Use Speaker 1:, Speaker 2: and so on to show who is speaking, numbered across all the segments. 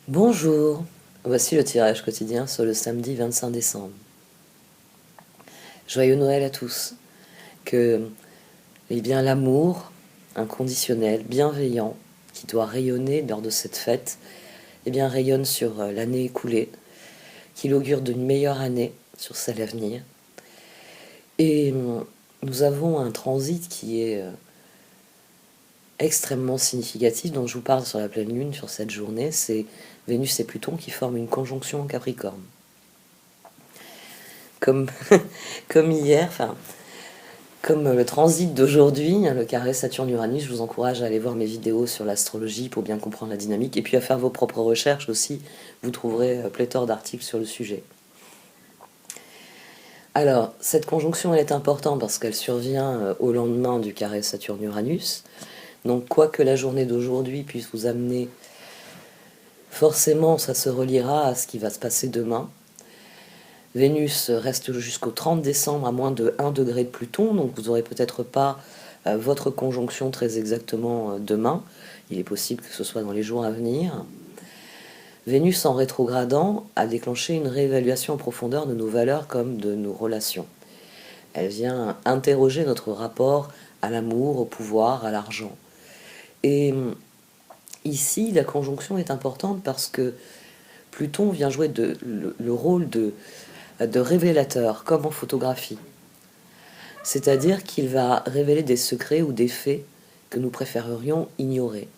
Speaker 1: Bonjour, voici le tirage quotidien sur le samedi 25 décembre. Joyeux Noël à tous. Que l'amour inconditionnel, bienveillant, qui doit rayonner lors de cette fête, rayonne sur l'année écoulée, qu'il augure d'une meilleure année sur celle à venir. Et nous avons un transit qui est extrêmement significatif, dont je vous parle sur la pleine lune sur cette journée. C'est Vénus et Pluton qui forment une conjonction en Capricorne. Comme, comme hier, comme le transit d'aujourd'hui, le carré Saturne-Uranus, je vous encourage à aller voir mes vidéos sur l'astrologie pour bien comprendre la dynamique, et puis à faire vos propres recherches aussi. Vous trouverez pléthore d'articles sur le sujet. Alors, cette conjonction, elle est importante parce qu'elle survient au lendemain du carré Saturne-Uranus. Donc, quoi que la journée d'aujourd'hui puisse vous amener, forcément, ça se reliera à ce qui va se passer demain. Vénus reste jusqu'au 30 décembre à moins de 1 degré de Pluton, donc vous n'aurez peut-être pas votre conjonction très exactement demain. Il est possible que ce soit dans les jours à venir. Vénus en rétrogradant a déclenché une réévaluation en profondeur de nos valeurs comme de nos relations. Elle vient interroger notre rapport à l'amour, au pouvoir, à l'argent. Et ici, la conjonction est importante parce que Pluton vient jouer le rôle de révélateur, comme en photographie. C'est-à-dire qu'il va révéler des secrets ou des faits que nous préférerions ignorer.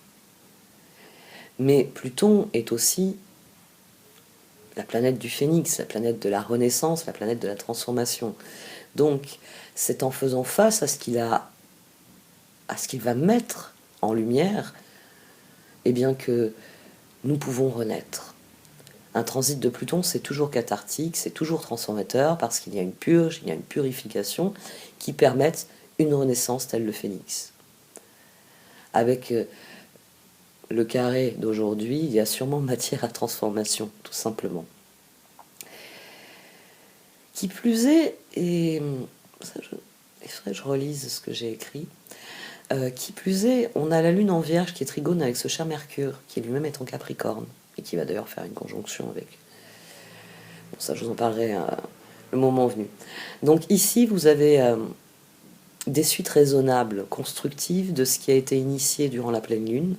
Speaker 1: Mais Pluton est aussi la planète du phénix, la planète de la renaissance, la planète de la transformation. Donc, c'est en faisant face à ce qu'il va mettre en lumière, que nous pouvons renaître. Un transit de Pluton, c'est toujours cathartique, c'est toujours transformateur, parce qu'il y a une purge, il y a une purification qui permettent une renaissance telle le phénix. Avec le carré d'aujourd'hui, il y a sûrement matière à transformation, tout simplement. Qui plus est, et ça, il faudrait que je relise ce que j'ai écrit, qui plus est, on a la Lune en Vierge qui est trigone avec ce cher Mercure, qui lui-même est en Capricorne, et qui va d'ailleurs faire une conjonction avec... Bon, ça, je vous en parlerai le moment venu. Donc ici, vous avez des suites raisonnables, constructives de ce qui a été initié durant la pleine Lune,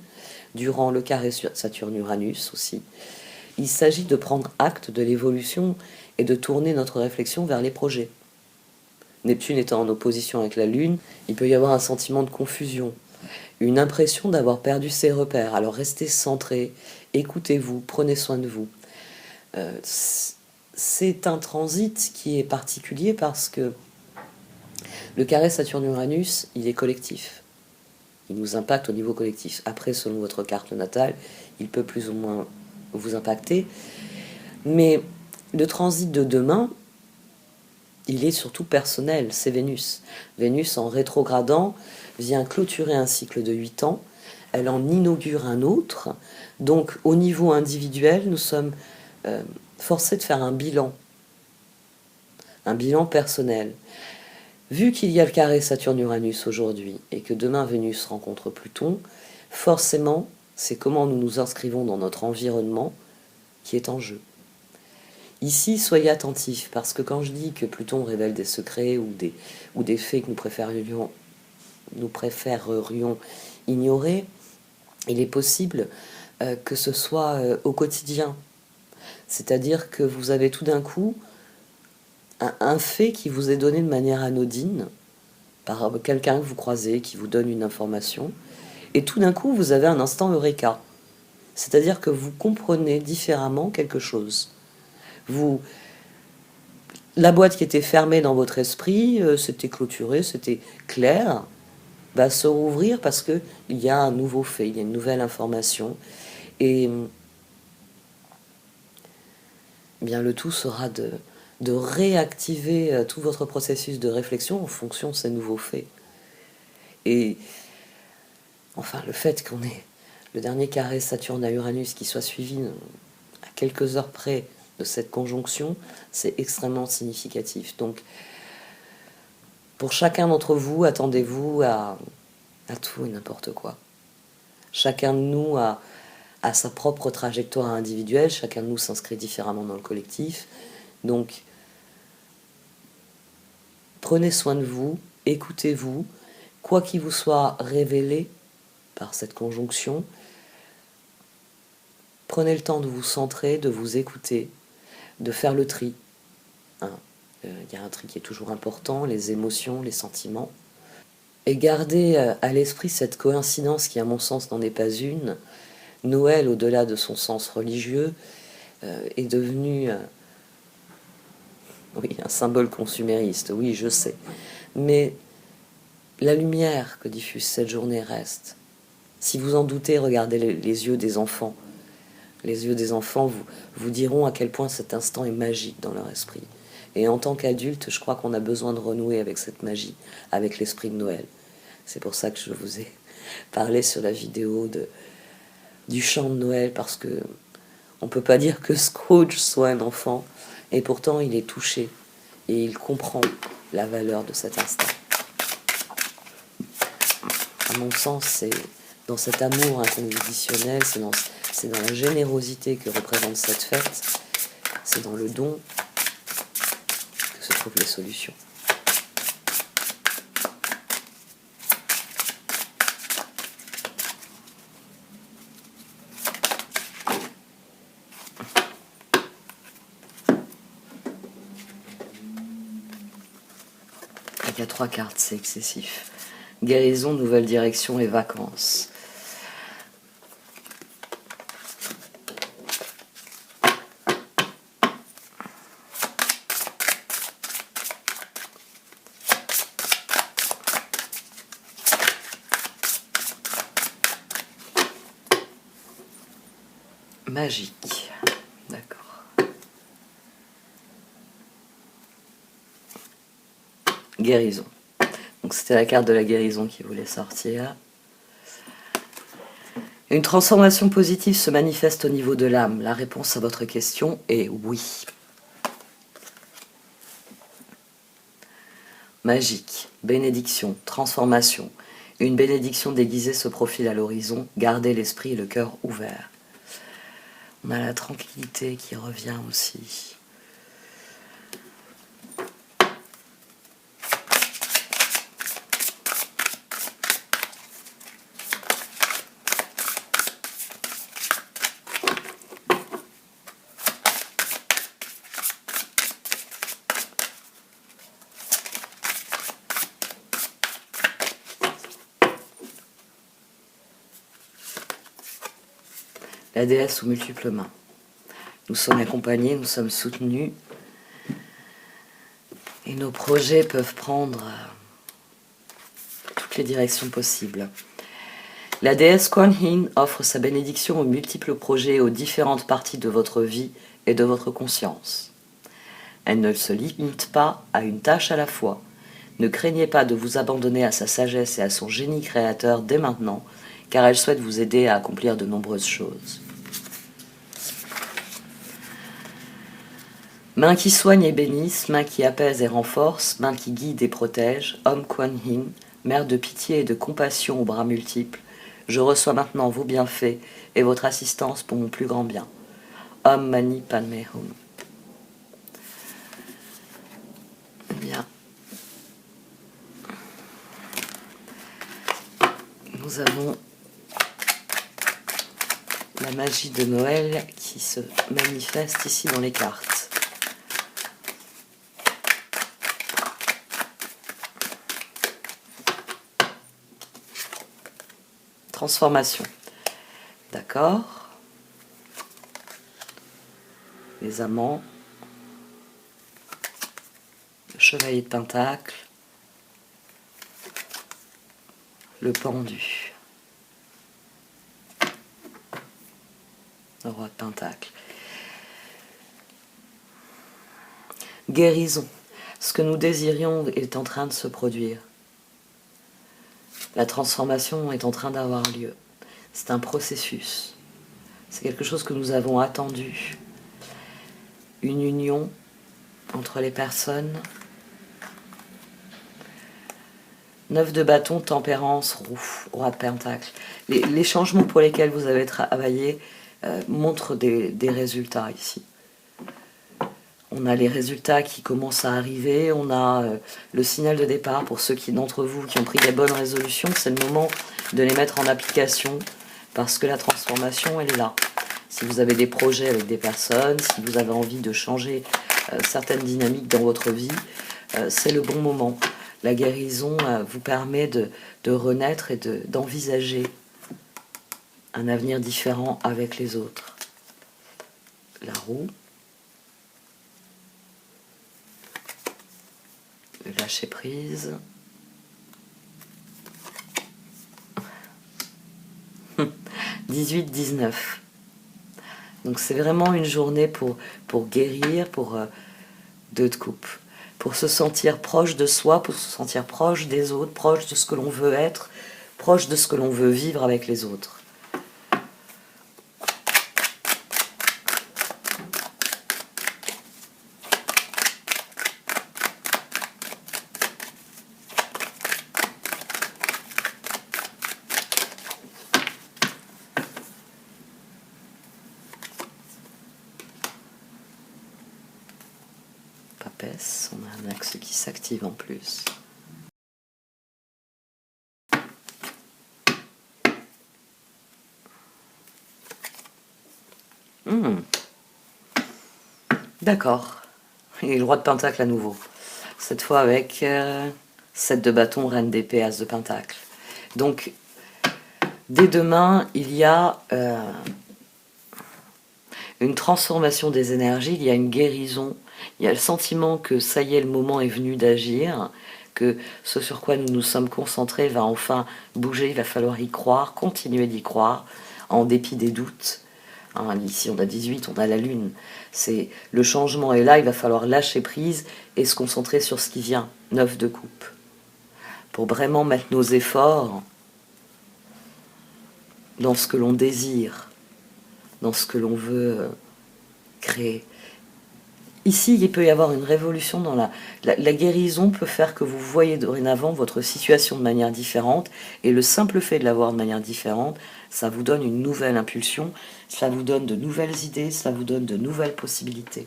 Speaker 1: durant le carré Saturne-Uranus aussi. Il s'agit de prendre acte de l'évolution et de tourner notre réflexion vers les projets. Neptune étant en opposition avec la Lune, il peut y avoir un sentiment de confusion, une impression d'avoir perdu ses repères. Alors restez centrés, écoutez-vous, prenez soin de vous. C'est un transit qui est particulier parce que le carré Saturne-Uranus, il est collectif. Il nous impacte au niveau collectif. Après, selon votre carte natale, il peut plus ou moins vous impacter. Mais le transit de demain, il est surtout personnel, c'est Vénus. Vénus, en rétrogradant, vient clôturer un cycle de 8 ans. Elle en inaugure un autre. Donc, au niveau individuel, nous sommes forcés de faire un bilan personnel. Vu qu'il y a le carré Saturne-Uranus aujourd'hui et que demain Vénus rencontre Pluton, forcément, c'est comment nous nous inscrivons dans notre environnement qui est en jeu. Ici, soyez attentifs, parce que quand je dis que Pluton révèle des secrets ou des faits que nous préférerions ignorer, il est possible que ce soit au quotidien. C'est-à-dire que vous avez tout d'un coup un fait qui vous est donné de manière anodine par quelqu'un que vous croisez, qui vous donne une information, et tout d'un coup, vous avez un instant eureka. C'est-à-dire que vous comprenez différemment quelque chose. La boîte qui était fermée dans votre esprit, c'était clôturé, c'était clair, va se rouvrir parce qu'il y a un nouveau fait, il y a une nouvelle information. Et le tout sera de réactiver tout votre processus de réflexion en fonction de ces nouveaux faits. Et enfin, le fait qu'on ait le dernier carré Saturne à Uranus qui soit suivi à quelques heures près de cette conjonction, c'est extrêmement significatif. Donc, pour chacun d'entre vous, attendez-vous à tout et n'importe quoi. Chacun de nous a a sa propre trajectoire individuelle, chacun de nous s'inscrit différemment dans le collectif. Donc, prenez soin de vous, écoutez-vous, quoi qu'il vous soit révélé par cette conjonction, prenez le temps de vous centrer, de vous écouter, de faire le tri. Hein. Y a un tri qui est toujours important, les émotions, les sentiments. Et gardez à l'esprit cette coïncidence qui, à mon sens, n'en est pas une. Noël, au-delà de son sens religieux, est devenu oui, un symbole consumériste, oui, je sais. Mais la lumière que diffuse cette journée reste. Si vous en doutez, regardez les yeux des enfants. Les yeux des enfants vous diront à quel point cet instant est magique dans leur esprit. Et en tant qu'adulte, je crois qu'on a besoin de renouer avec cette magie, avec l'esprit de Noël. C'est pour ça que je vous ai parlé sur la vidéo du chant de Noël, parce que on ne peut pas dire que Scrooge soit un enfant, et pourtant il est touché, et il comprend la valeur de cet instant. À mon sens, c'est dans cet amour inconditionnel, c'est dans la générosité que représente cette fête, c'est dans le don que se trouvent les solutions. Il y a 3 cartes, c'est excessif. Guérison, nouvelle direction et vacances. Magique. D'accord. Guérison. Donc c'était la carte de la guérison qui voulait sortir. Une transformation positive se manifeste au niveau de l'âme. La réponse à votre question est oui. Magique, bénédiction, transformation. Une bénédiction déguisée se profile à l'horizon. Gardez l'esprit et le cœur ouverts. On a la tranquillité qui revient aussi. La déesse aux multiples mains. Nous sommes accompagnés, nous sommes soutenus. Et nos projets peuvent prendre toutes les directions possibles. La déesse Kuan Yin offre sa bénédiction aux multiples projets et aux différentes parties de votre vie et de votre conscience. Elle ne se limite pas à une tâche à la fois. Ne craignez pas de vous abandonner à sa sagesse et à son génie créateur dès maintenant, car elle souhaite vous aider à accomplir de nombreuses choses. Main qui soigne et bénisse, main qui apaise et renforce, main qui guide et protège, Om Kuan Yin, mère de pitié et de compassion aux bras multiples, je reçois maintenant vos bienfaits et votre assistance pour mon plus grand bien. Om Mani Padme Hum. Bien. Nous avons la magie de Noël qui se manifeste ici dans les cartes. Transformation. D'accord. Les amants. Le chevalier de Pentacle. Le pendu. Le roi de Pentacle. Guérison. Ce que nous désirions est en train de se produire. La transformation est en train d'avoir lieu. C'est un processus. C'est quelque chose que nous avons attendu. Une union entre les personnes. 9 de bâton, tempérance, roi de pentacle. Les changements pour lesquels vous avez travaillé montrent des résultats ici. On a les résultats qui commencent à arriver, on a le signal de départ pour ceux d'entre vous qui ont pris des bonnes résolutions. C'est le moment de les mettre en application parce que la transformation, elle est là. Si vous avez des projets avec des personnes, si vous avez envie de changer certaines dynamiques dans votre vie, c'est le bon moment. La guérison vous permet de renaître et d'envisager un avenir différent avec les autres. La roue. Le lâcher prise. 18-19. Donc c'est vraiment une journée pour guérir, pour 2 de coupe. Pour se sentir proche de soi, pour se sentir proche des autres, proche de ce que l'on veut être, proche de ce que l'on veut vivre avec les autres. Papesse, on a un axe qui s'active en plus. D'accord. Et le roi de pentacle à nouveau. Cette fois avec 7 de bâton, reine d'épée, as de pentacle. Donc, dès demain, il y a une transformation des énergies, il y a une guérison, il y a le sentiment que ça y est, le moment est venu d'agir, que ce sur quoi nous nous sommes concentrés va enfin bouger, il va falloir y croire, continuer d'y croire, en dépit des doutes. Hein, ici on a 18, on a la lune, le changement est là, il va falloir lâcher prise et se concentrer sur ce qui vient, 9 de coupe, pour vraiment mettre nos efforts dans ce que l'on désire, dans ce que l'on veut créer. Ici, il peut y avoir une révolution dans la guérison peut faire que vous voyez dorénavant votre situation de manière différente, et le simple fait de la voir de manière différente, ça vous donne une nouvelle impulsion, ça vous donne de nouvelles idées, ça vous donne de nouvelles possibilités.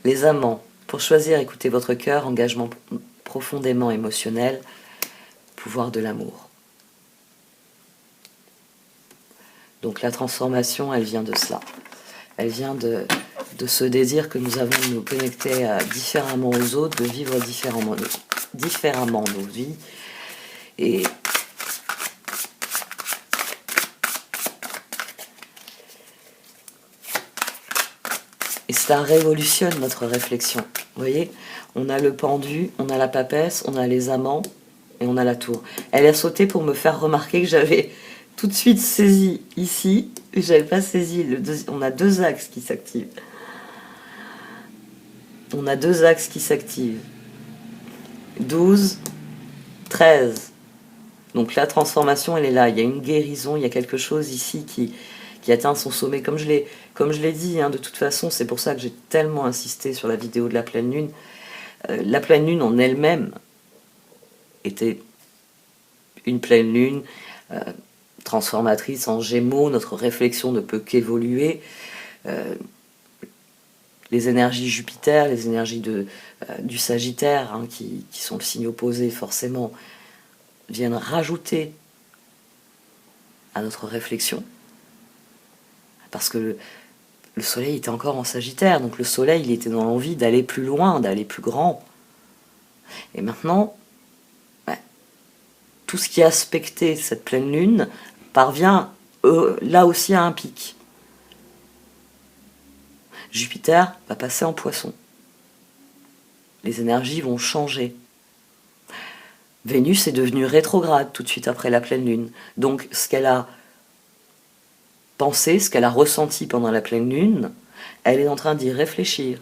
Speaker 1: Les amants, pour choisir, écoutez votre cœur, engagement profondément émotionnel, pouvoir de l'amour. Donc la transformation, elle vient de cela. Elle vient de ce désir que nous avons de nous connecter différemment aux autres, de vivre différemment nos vies. Et ça révolutionne notre réflexion. Vous voyez, on a le pendu, on a la papesse, on a les amants et on a la tour. Elle a sauté pour me faire remarquer que j'avais tout de suite saisi ici, et j'avais pas saisi on a 2 axes qui s'activent. On a 2 axes qui s'activent. 12, 13. Donc la transformation, elle est là. Il y a une guérison, il y a quelque chose ici qui atteint son sommet. Comme je l'ai dit, hein, de toute façon, c'est pour ça que j'ai tellement insisté sur la vidéo de la pleine lune. La pleine lune en elle-même était une pleine lune transformatrice en Gémeaux. Notre réflexion ne peut qu'évoluer. Les énergies Jupiter, les énergies du Sagittaire, hein, qui sont le signe opposé forcément, viennent rajouter à notre réflexion. Parce que le soleil était encore en Sagittaire, donc le soleil, il était dans l'envie d'aller plus loin, d'aller plus grand. Et maintenant, tout ce qui a aspecté cette pleine lune parvient là aussi à un pic. Jupiter va passer en Poisson. Les énergies vont changer. Vénus est devenue rétrograde tout de suite après la pleine lune. Donc ce qu'elle a pensé, ce qu'elle a ressenti pendant la pleine lune, elle est en train d'y réfléchir.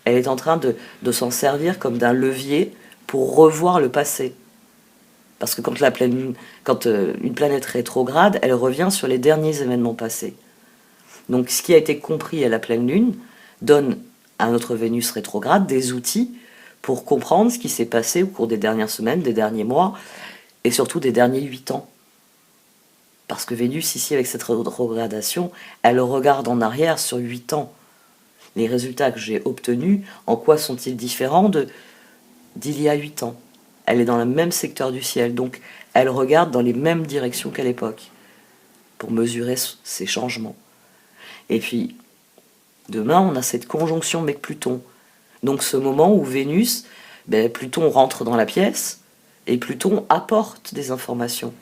Speaker 1: Elle est en train de s'en servir comme d'un levier pour revoir le passé. Parce que quand une planète rétrograde, elle revient sur les derniers événements passés. Donc ce qui a été compris à la pleine lune donne à notre Vénus rétrograde des outils pour comprendre ce qui s'est passé au cours des dernières semaines, des derniers mois, et surtout des derniers 8 ans. Parce que Vénus, ici, avec cette rétrogradation, elle regarde en arrière sur 8 ans. Les résultats que j'ai obtenus, en quoi sont-ils différents d'il y a 8 ans? Elle est dans le même secteur du ciel, donc elle regarde dans les mêmes directions qu'à l'époque, pour mesurer ces changements. Et puis, demain, on a cette conjonction Mec-Pluton. Donc ce moment où Vénus, Pluton rentre dans la pièce, et Pluton apporte des informations.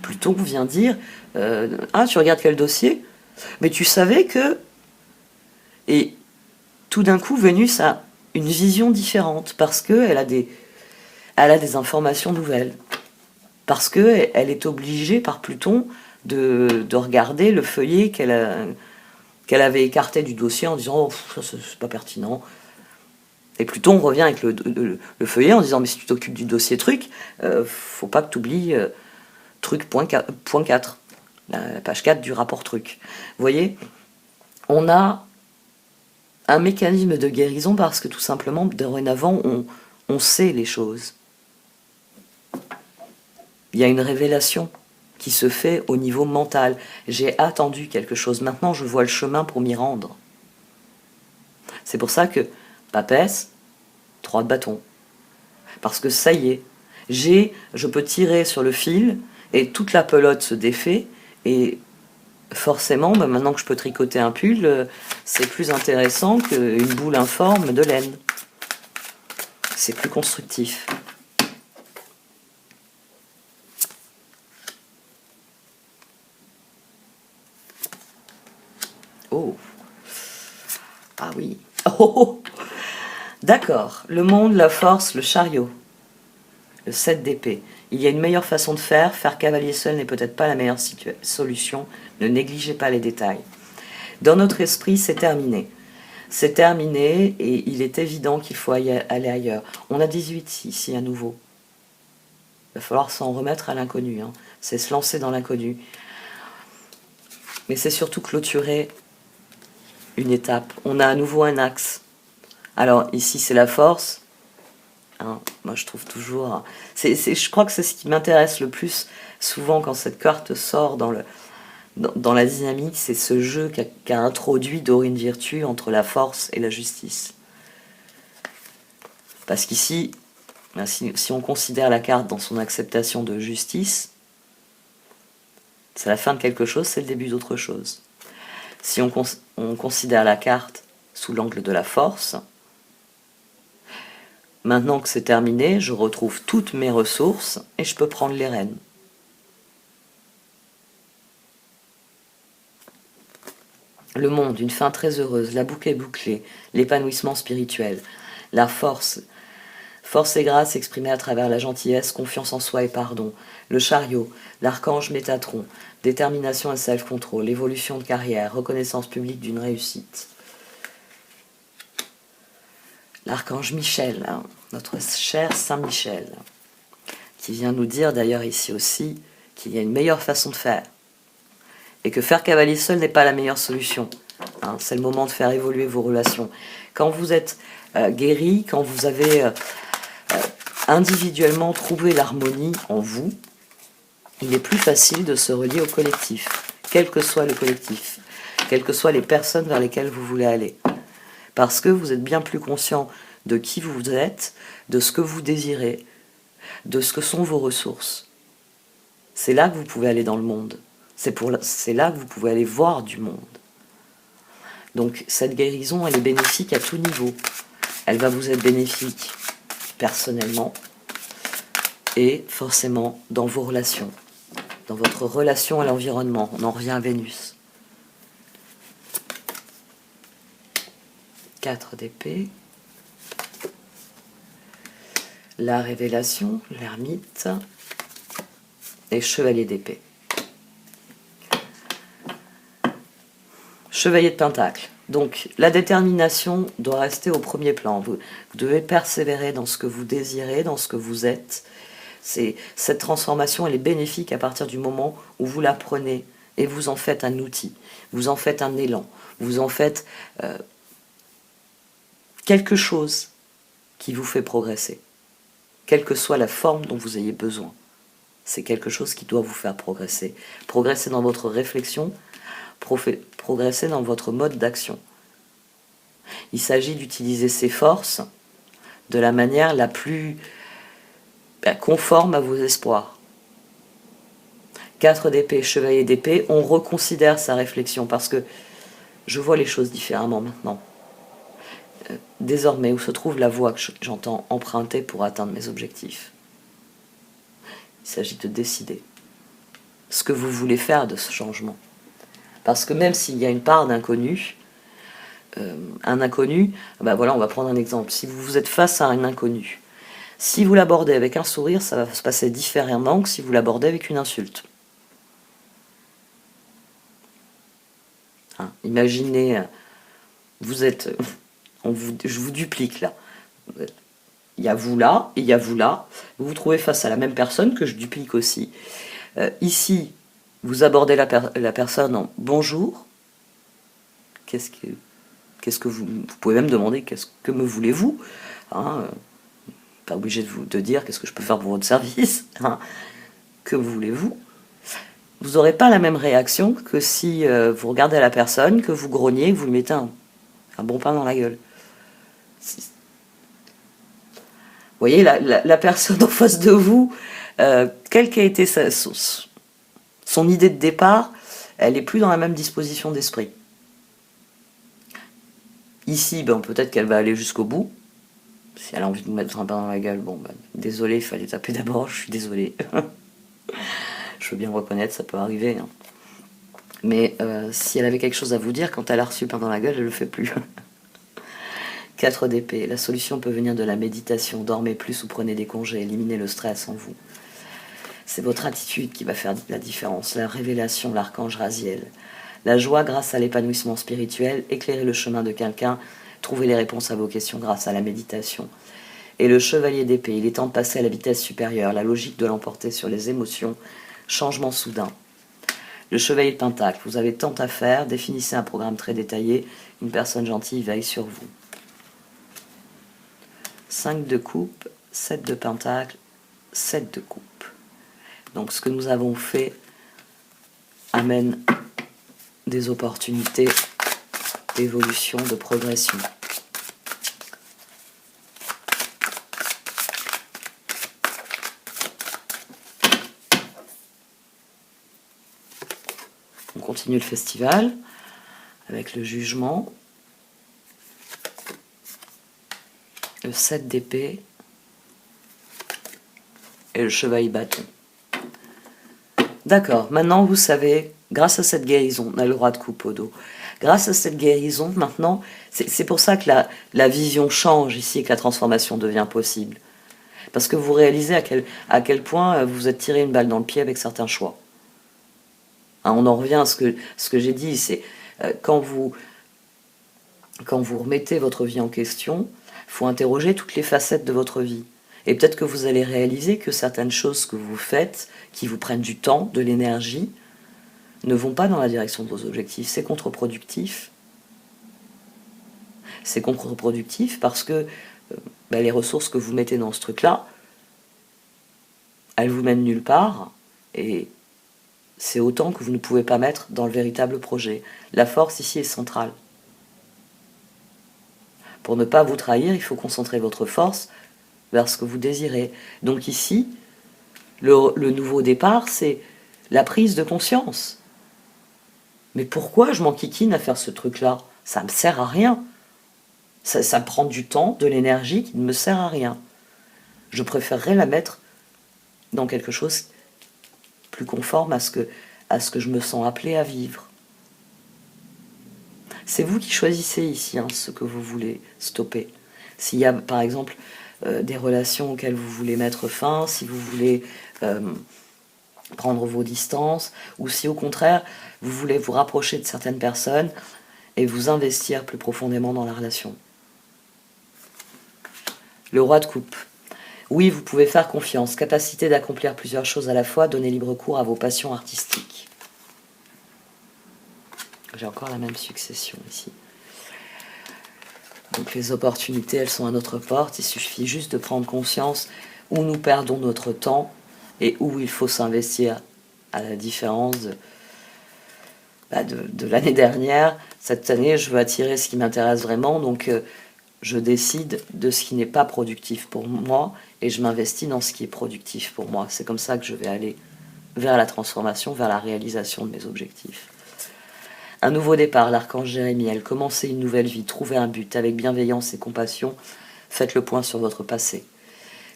Speaker 1: Pluton vient dire ah, tu regardes quel dossier? Mais tu savais que... Et tout d'un coup, Vénus a une vision différente, parce qu'elle a des informations nouvelles. Parce qu'elle est obligée par Pluton de regarder le feuillet qu'elle avait écarté du dossier en disant oh, ça c'est pas pertinent. Et Pluton revient avec le feuillet en disant mais si tu t'occupes du dossier truc, faut pas que tu oublies truc point 4, la page 4 du rapport truc. Vous voyez, on a un mécanisme de guérison parce que tout simplement, dorénavant, on sait les choses. Il y a une révélation qui se fait au niveau mental. J'ai attendu quelque chose, maintenant je vois le chemin pour m'y rendre. C'est pour ça que Papesse, 3 de bâton. Parce que ça y est, je peux tirer sur le fil et toute la pelote se défait et forcément, maintenant que je peux tricoter un pull, c'est plus intéressant qu'une boule informe de laine. C'est plus constructif. Oh. Ah oui. Oh. D'accord. Le monde, la force, le chariot. Le 7 d'épée. Il y a une meilleure façon de faire. Faire cavalier seul n'est peut-être pas la meilleure solution. Ne négligez pas les détails. Dans notre esprit, c'est terminé. C'est terminé et il est évident qu'il faut aller ailleurs. On a 18 ici à nouveau. Il va falloir s'en remettre à l'inconnu. Hein. C'est se lancer dans l'inconnu. Mais c'est surtout clôturer une étape. On a à nouveau un axe. Alors ici c'est la force. Hein, moi je trouve toujours... je crois que c'est ce qui m'intéresse le plus souvent quand cette carte sort dans la dynamique, c'est ce jeu qu'a introduit Dorine Virtue entre la force et la justice. Parce qu'ici, si on considère la carte dans son acceptation de justice, c'est la fin de quelque chose, c'est le début d'autre chose. Si on considère la carte sous l'angle de la force, maintenant que c'est terminé, je retrouve toutes mes ressources et je peux prendre les rênes. Le monde, une fin très heureuse, la boucle est bouclée, l'épanouissement spirituel, la force et grâce exprimée à travers la gentillesse, confiance en soi et pardon, le chariot, l'archange Métatron, détermination et self-control, évolution de carrière, reconnaissance publique d'une réussite. L'archange Michel, hein, notre cher Saint Michel, qui vient nous dire d'ailleurs ici aussi qu'il y a une meilleure façon de faire. Et que faire cavalier seul n'est pas la meilleure solution. Hein, c'est le moment de faire évoluer vos relations. Quand vous êtes guéri, quand vous avez individuellement trouvé l'harmonie en vous, il est plus facile de se relier au collectif, quel que soit le collectif, quelles que soient les personnes vers lesquelles vous voulez aller. Parce que vous êtes bien plus conscient de qui vous êtes, de ce que vous désirez, de ce que sont vos ressources. C'est là que vous pouvez aller dans le monde. C'est là que vous pouvez aller voir du monde. Donc cette guérison, elle est bénéfique à tout niveau. Elle va vous être bénéfique personnellement et forcément dans vos relations, dans votre relation à l'environnement. On en revient à Vénus. 4 d'épée. La révélation, l'ermite et chevalier d'épée. Chevalier de Pentacle. Donc, la détermination doit rester au premier plan. Vous devez persévérer dans ce que vous désirez, dans ce que vous êtes. Cette transformation, elle est bénéfique à partir du moment où vous la prenez et vous en faites un outil, vous en faites un élan, vous en faites quelque chose qui vous fait progresser, quelle que soit la forme dont vous ayez besoin. C'est quelque chose qui doit vous faire progresser. Progresser dans votre réflexion, progresser dans votre mode d'action. Il s'agit d'utiliser ces forces de la manière la plus conforme à vos espoirs. 4 d'épée, chevalier d'épée, on reconsidère sa réflexion parce que je vois les choses différemment maintenant. Désormais, où se trouve la voie que j'entends emprunter pour atteindre mes objectifs? Il s'agit de décider ce que vous voulez faire de ce changement. Parce que même s'il y a une part d'inconnu, un inconnu, voilà, on va prendre un exemple. Si vous êtes face à un inconnu, si vous l'abordez avec un sourire, ça va se passer différemment que si vous l'abordez avec une insulte. Hein, imaginez, vous êtes, je vous duplique là. Il y a vous là, et il y a vous là. Vous vous trouvez face à la même personne que je duplique aussi. Ici, vous abordez la personne en bonjour. Qu'est-ce que vous pouvez même demander qu'est-ce que me voulez-vous, hein, pas obligé de dire qu'est-ce que je peux faire pour votre service, hein, que voulez-vous. Vous n'aurez pas la même réaction que si vous regardez la personne, que vous grognez, que vous lui mettez un bon pain dans la gueule. Vous voyez, la personne en face de vous, quelle qu'a été son idée de départ, elle n'est plus dans la même disposition d'esprit. Ici, peut-être qu'elle va aller jusqu'au bout. Si elle a envie de vous mettre un pain dans la gueule, désolé, il fallait taper d'abord, je suis désolé. Je veux bien le reconnaître, ça peut arriver. Hein. Mais si elle avait quelque chose à vous dire, quand elle a reçu le pain dans la gueule, elle ne le fait plus. 4 d'épée. La solution peut venir de la méditation. Dormez plus ou prenez des congés. Éliminez le stress en vous. C'est votre attitude qui va faire la différence. La révélation, l'archange Raziel. La joie grâce à l'épanouissement spirituel. Éclairer le chemin de quelqu'un. Trouver les réponses à vos questions grâce à la méditation. Et le chevalier d'épée. Il est temps de passer à la vitesse supérieure. La logique de l'emporter sur les émotions. Changement soudain. Le chevalier de pentacle. Vous avez tant à faire. Définissez un programme très détaillé. Une personne gentille veille sur vous. 5 de coupe, 7 de pentacle, 7 de coupe. Donc ce que nous avons fait amène des opportunités d'évolution, de progression. On continue le festival avec le jugement. Le 7 d'épée et le chevalier bâton. D'accord, maintenant vous savez, grâce à cette guérison, on a le roi de coupe au dos. Grâce à cette guérison, maintenant, c'est pour ça que la vision change ici et que la transformation devient possible. Parce que vous réalisez à quel point vous êtes tiré une balle dans le pied avec certains choix. Hein, on en revient à ce que j'ai dit, c'est quand vous remettez votre vie en question, il faut interroger toutes les facettes de votre vie. Et peut-être que vous allez réaliser que certaines choses que vous faites, qui vous prennent du temps, de l'énergie, ne vont pas dans la direction de vos objectifs. C'est contre-productif. C'est contre-productif parce que les ressources que vous mettez dans ce truc-là, elles vous mènent nulle part. Et c'est autant que vous ne pouvez pas mettre dans le véritable projet. La force ici est centrale. Pour ne pas vous trahir, il faut concentrer votre force vers ce que vous désirez. Donc ici, le nouveau départ, c'est la prise de conscience. Mais pourquoi je m'enquiquine à faire ce truc-là? Ça ne me sert à rien. Ça me prend du temps, de l'énergie qui ne me sert à rien. Je préférerais la mettre dans quelque chose plus conforme à ce que je me sens appelé à vivre. C'est vous qui choisissez ici ce que vous voulez stopper. S'il y a par exemple des relations auxquelles vous voulez mettre fin, si vous voulez prendre vos distances, ou si au contraire vous voulez vous rapprocher de certaines personnes et vous investir plus profondément dans la relation. Le roi de coupe. Oui, vous pouvez faire confiance. Capacité d'accomplir plusieurs choses à la fois, donner libre cours à vos passions artistiques. J'ai encore la même succession ici. Donc les opportunités, elles sont à notre porte. Il suffit juste de prendre conscience où nous perdons notre temps et où il faut s'investir, à la différence de l'année dernière. Cette année, je veux attirer ce qui m'intéresse vraiment, donc je décide de ce qui n'est pas productif pour moi et je m'investis dans ce qui est productif pour moi. C'est comme ça que je vais aller vers la transformation, vers la réalisation de mes objectifs. Un nouveau départ, l'archange Jérémiel, commencez une nouvelle vie, trouvez un but avec bienveillance et compassion, faites le point sur votre passé.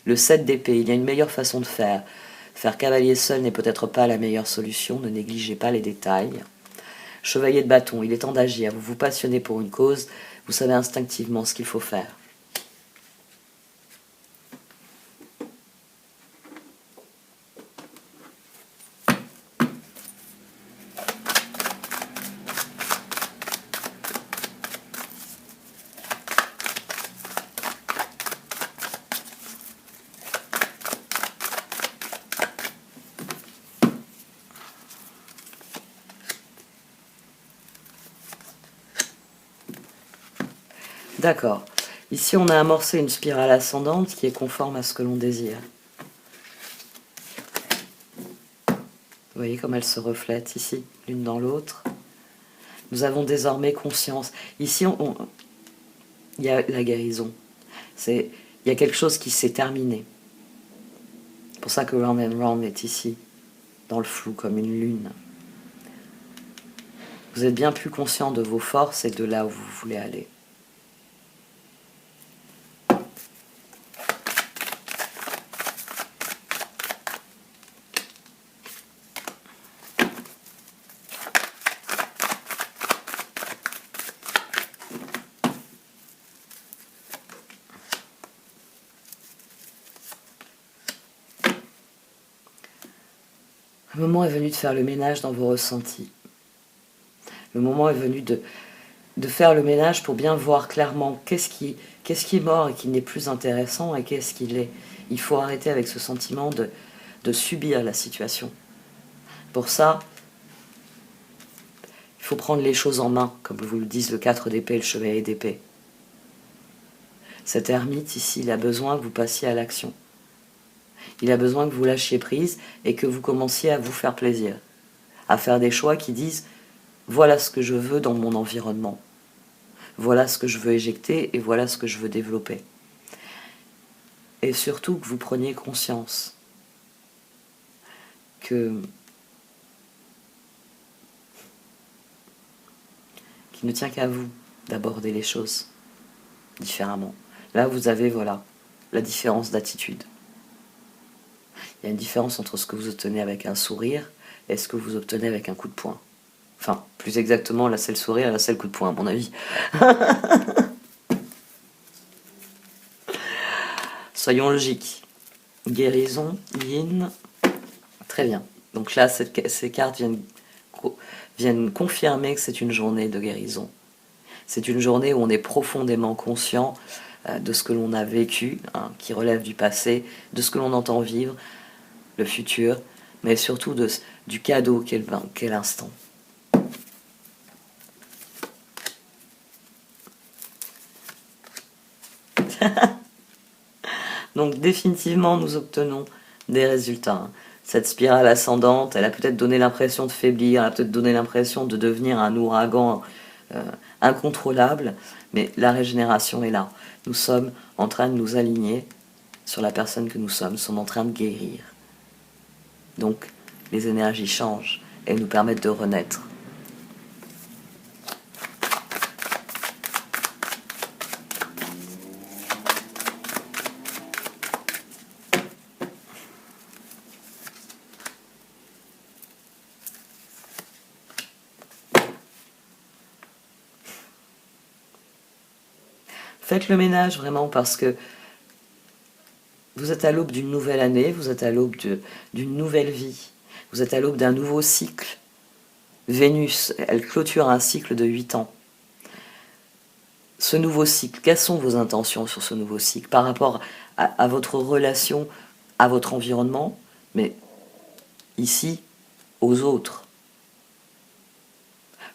Speaker 1: Le 7 d'épée, il y a une meilleure façon de faire. Faire cavalier seul n'est peut-être pas la meilleure solution, ne négligez pas les détails. Chevalier de bâton, il est temps d'agir, vous vous passionnez pour une cause, vous savez instinctivement ce qu'il faut faire. D'accord. Ici, on a amorcé une spirale ascendante qui est conforme à ce que l'on désire. Vous voyez comme elles se reflètent ici, l'une dans l'autre. Nous avons désormais conscience. Ici, il y a la guérison. Il y a quelque chose qui s'est terminé. C'est pour ça que Round and Round est ici, dans le flou, comme une lune. Vous êtes bien plus conscient de vos forces et de là où vous voulez aller. Le moment est venu de faire le ménage dans vos ressentis. Le moment est venu de faire le ménage pour bien voir clairement qu'est-ce qui est mort et qui n'est plus intéressant et qu'est-ce qu'il est. Il faut arrêter avec ce sentiment de subir la situation. Pour ça, il faut prendre les choses en main, comme vous le disent le 4 d'épée et le chevalier d'épée. Cet ermite ici, il a besoin que vous passiez à l'action. Il a besoin que vous lâchiez prise et que vous commenciez à vous faire plaisir, à faire des choix qui disent « voilà ce que je veux dans mon environnement, voilà ce que je veux éjecter et voilà ce que je veux développer ». Et surtout que vous preniez conscience qu'il ne tient qu'à vous d'aborder les choses différemment. Là, vous avez, voilà, la différence d'attitude. Il y a une différence entre ce que vous obtenez avec un sourire et ce que vous obtenez avec un coup de poing. Enfin, plus exactement, là c'est le sourire, là c'est le coup de poing, à mon avis. Soyons logiques. Guérison, yin, très bien. Donc là, ces cartes viennent confirmer que c'est une journée de guérison. C'est une journée où on est profondément conscient de ce que l'on a vécu, hein, qui relève du passé, de ce que l'on entend vivre, le futur, mais surtout du cadeau qu'est l'instant. Donc définitivement, nous obtenons des résultats. Cette spirale ascendante, elle a peut-être donné l'impression de faiblir, elle a peut-être donné l'impression de devenir un ouragan incontrôlable, mais la régénération est là. Nous sommes en train de nous aligner sur la personne que nous sommes en train de guérir. Donc, les énergies changent et nous permettent de renaître. Faites le ménage vraiment parce que vous êtes à l'aube d'une nouvelle année, vous êtes à l'aube d'une nouvelle vie, vous êtes à l'aube d'un nouveau cycle. Vénus, elle clôture un cycle de 8 ans. Ce nouveau cycle, quelles sont vos intentions sur ce nouveau cycle par rapport à votre relation, à votre environnement, mais ici, aux autres.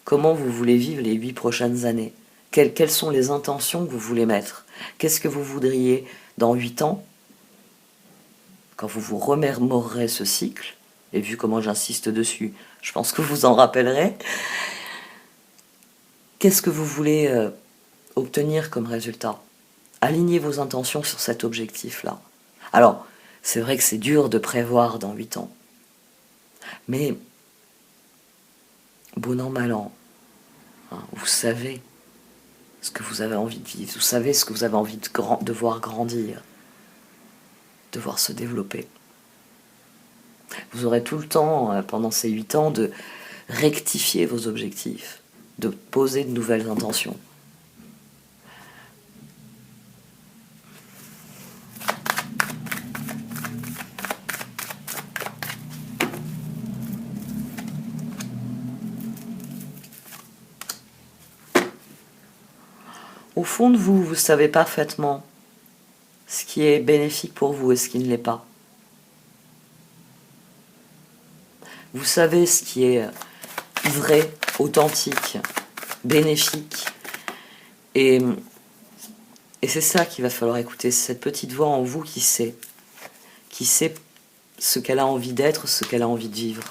Speaker 1: Comment vous voulez vivre les 8 prochaines années? Quelles sont les intentions que vous voulez mettre? Qu'est-ce que vous voudriez dans 8 ans, quand vous vous remémorerez ce cycle? Et vu comment j'insiste dessus, je pense que vous en rappellerez. Qu'est-ce que vous voulez obtenir comme résultat? Alignez vos intentions sur cet objectif-là. Alors, c'est vrai que c'est dur de prévoir dans 8 ans. Mais, bon an, mal an, hein, vous savez ce que vous avez envie de vivre, vous savez ce que vous avez envie de voir grandir, de voir se développer. Vous aurez tout le temps, pendant ces 8 ans, de rectifier vos objectifs, de poser de nouvelles intentions. Au fond de vous, vous savez parfaitement ce qui est bénéfique pour vous et ce qui ne l'est pas. Vous savez ce qui est vrai, authentique, bénéfique. Et c'est ça qu'il va falloir écouter, cette petite voix en vous qui sait ce qu'elle a envie d'être, ce qu'elle a envie de vivre.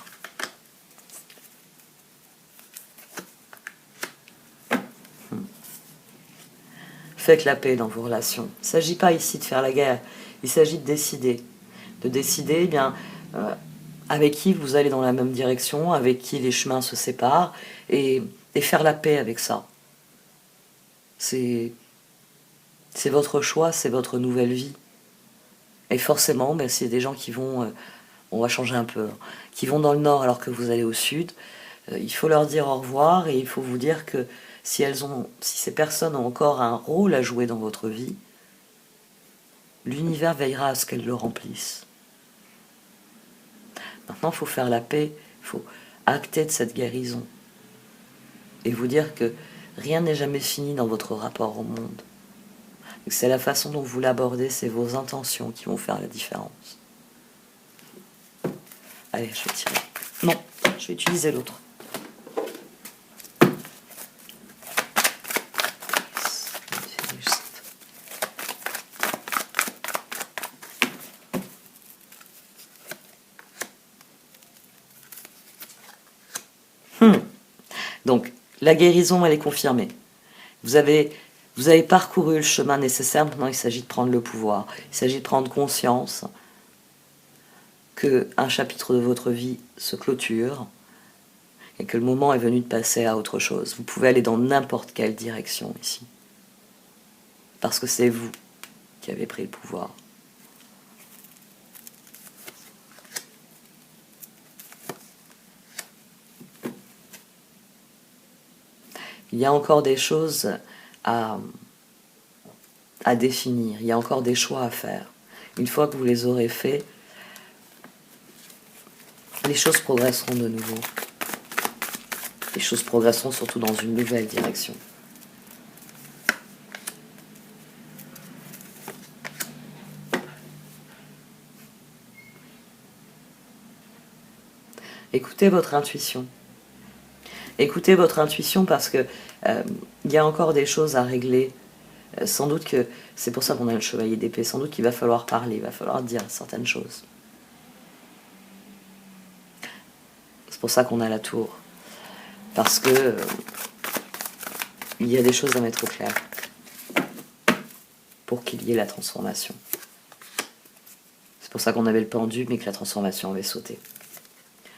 Speaker 1: Faites la paix dans vos relations. Il ne s'agit pas ici de faire la guerre, il s'agit de décider. De décider, eh bien, avec qui vous allez dans la même direction, avec qui les chemins se séparent, et faire la paix avec ça. C'est votre choix, c'est votre nouvelle vie. Et forcément, ben, c'est des gens qui vont, on va changer un peu, hein, qui vont dans le nord alors que vous allez au sud. Il faut leur dire au revoir et il faut vous dire que si ces personnes ont encore un rôle à jouer dans votre vie, l'univers veillera à ce qu'elles le remplissent. Maintenant, il faut faire la paix, il faut acter de cette guérison et vous dire que rien n'est jamais fini dans votre rapport au monde. C'est la façon dont vous l'abordez, c'est vos intentions qui vont faire la différence. Allez, je vais tirer. Non, je vais utiliser l'autre. Donc, la guérison, elle est confirmée. Vous avez parcouru le chemin nécessaire, maintenant il s'agit de prendre le pouvoir. Il s'agit de prendre conscience qu'un chapitre de votre vie se clôture et que le moment est venu de passer à autre chose. Vous pouvez aller dans n'importe quelle direction ici. Parce que c'est vous qui avez pris le pouvoir. Il y a encore des choses à définir, il y a encore des choix à faire. Une fois que vous les aurez faits, les choses progresseront de nouveau. Les choses progresseront surtout dans une nouvelle direction. Écoutez votre intuition. Écoutez votre intuition parce que il y a encore des choses à régler. Sans doute que c'est pour ça qu'on a le chevalier d'épée. Sans doute qu'il va falloir parler, il va falloir dire certaines choses. C'est pour ça qu'on a la tour. Parce que il y a des choses à mettre au clair pour qu'il y ait la transformation. C'est pour ça qu'on avait le pendu, mais que la transformation avait sauté.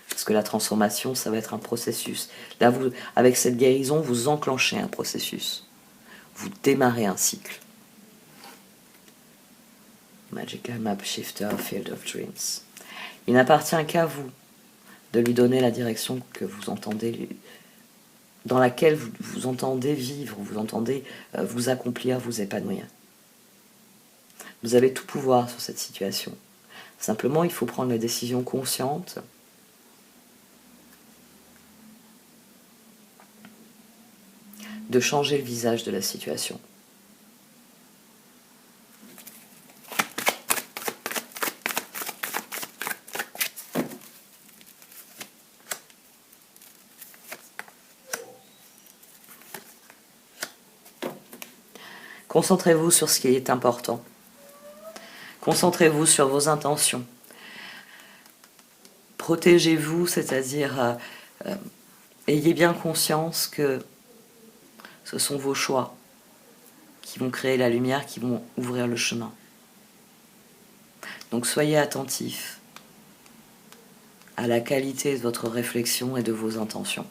Speaker 1: Parce que la transformation, ça va être un processus. Là, avec cette guérison, vous enclenchez un processus. Vous démarrez un cycle. Magical Map Shifter, Field of Dreams. Il n'appartient qu'à vous de lui donner la direction que vous entendez, dans laquelle vous entendez vivre, vous entendez vous accomplir, vous épanouir. Vous avez tout pouvoir sur cette situation. Simplement, il faut prendre les décisions conscientes de changer le visage de la situation. Concentrez-vous sur ce qui est important. Concentrez-vous sur vos intentions. Protégez-vous, c'est-à-dire ayez bien conscience que ce sont vos choix qui vont créer la lumière, qui vont ouvrir le chemin. Donc soyez attentifs à la qualité de votre réflexion et de vos intentions.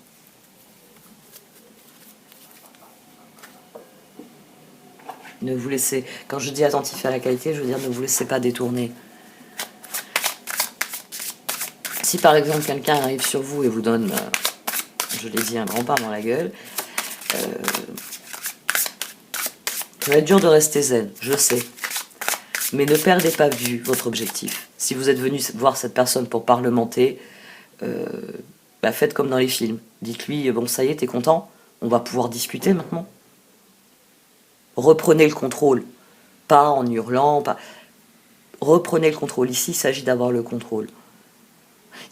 Speaker 1: Ne vous laissez, quand je dis attentif à la qualité, je veux dire ne vous laissez pas détourner. Si par exemple quelqu'un arrive sur vous et vous donne, je l'ai dit, un grand pain dans la gueule, ça va être dur de rester zen, je sais. Mais ne perdez pas de vue votre objectif. Si vous êtes venu voir cette personne pour parlementer, faites comme dans les films. Dites-lui, bon ça y est, t'es content? On va pouvoir discuter maintenant. Reprenez le contrôle. Pas en hurlant, pas... Reprenez le contrôle. Ici, il s'agit d'avoir le contrôle.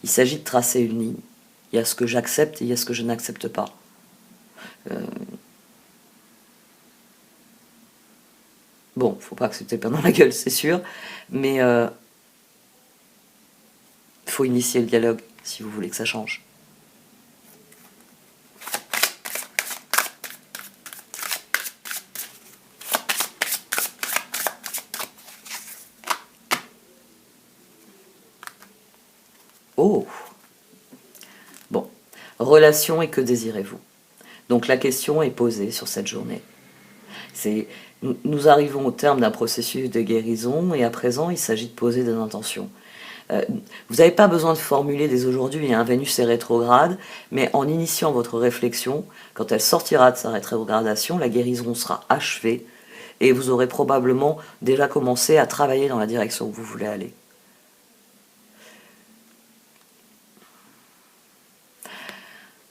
Speaker 1: Il s'agit de tracer une ligne. Il y a ce que j'accepte et il y a ce que je n'accepte pas. Bon, faut pas accepter pain dans la gueule, c'est sûr, mais faut initier le dialogue si vous voulez que ça change. Oh! Bon, relation et que désirez-vous? Donc la question est posée sur cette journée. Nous arrivons au terme d'un processus de guérison et à présent il s'agit de poser des intentions. Vous n'avez pas besoin de formuler dès aujourd'hui, hein, Vénus est rétrograde, mais en initiant votre réflexion, quand elle sortira de sa rétrogradation, la guérison sera achevée et vous aurez probablement déjà commencé à travailler dans la direction où vous voulez aller.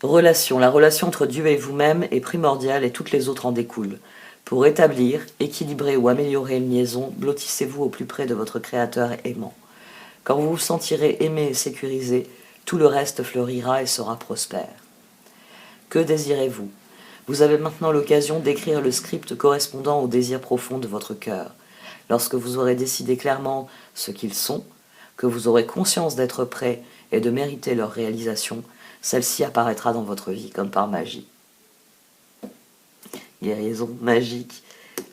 Speaker 1: Relation. La relation entre Dieu et vous-même est primordiale et toutes les autres en découlent. Pour établir, équilibrer ou améliorer une liaison, blottissez-vous au plus près de votre Créateur aimant. Quand vous vous sentirez aimé et sécurisé, tout le reste fleurira et sera prospère. Que désirez-vous? Vous avez maintenant l'occasion d'écrire le script correspondant au désir profond de votre cœur. Lorsque vous aurez décidé clairement ce qu'ils sont, que vous aurez conscience d'être prêt et de mériter leur réalisation, celle-ci apparaîtra dans votre vie comme par magie. Guérison magique,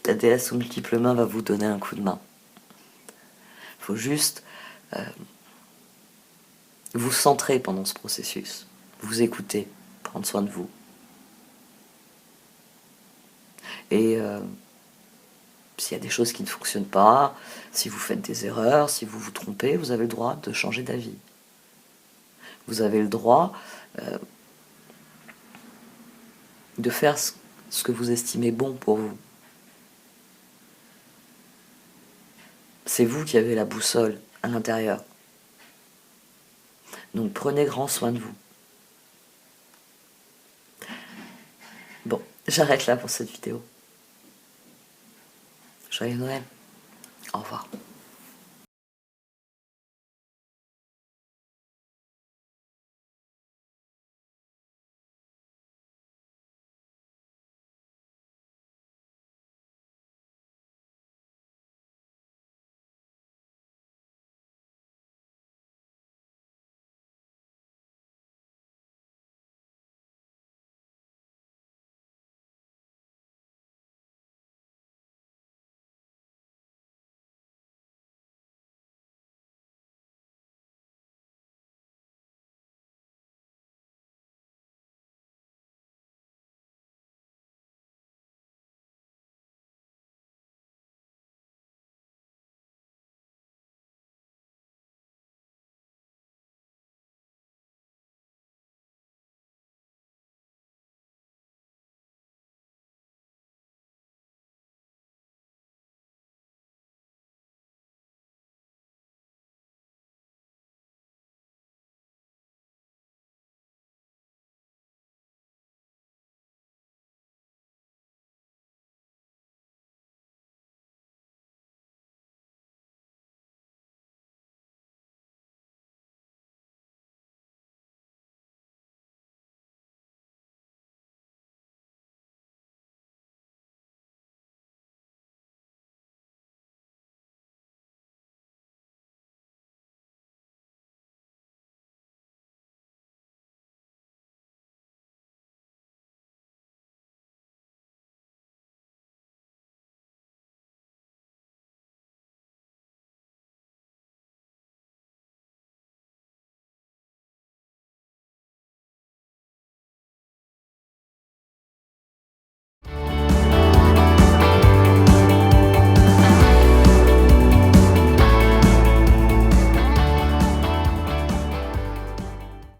Speaker 1: la déesse aux multiples mains va vous donner un coup de main. Il faut juste vous centrer pendant ce processus, vous écouter, prendre soin de vous. Et s'il y a des choses qui ne fonctionnent pas, si vous faites des erreurs, si vous vous trompez, vous avez le droit de changer d'avis. Vous avez le droit de faire ce que vous estimez bon pour vous. C'est vous qui avez la boussole à l'intérieur. Donc prenez grand soin de vous. Bon, j'arrête là pour cette vidéo. Joyeux Noël. Au revoir.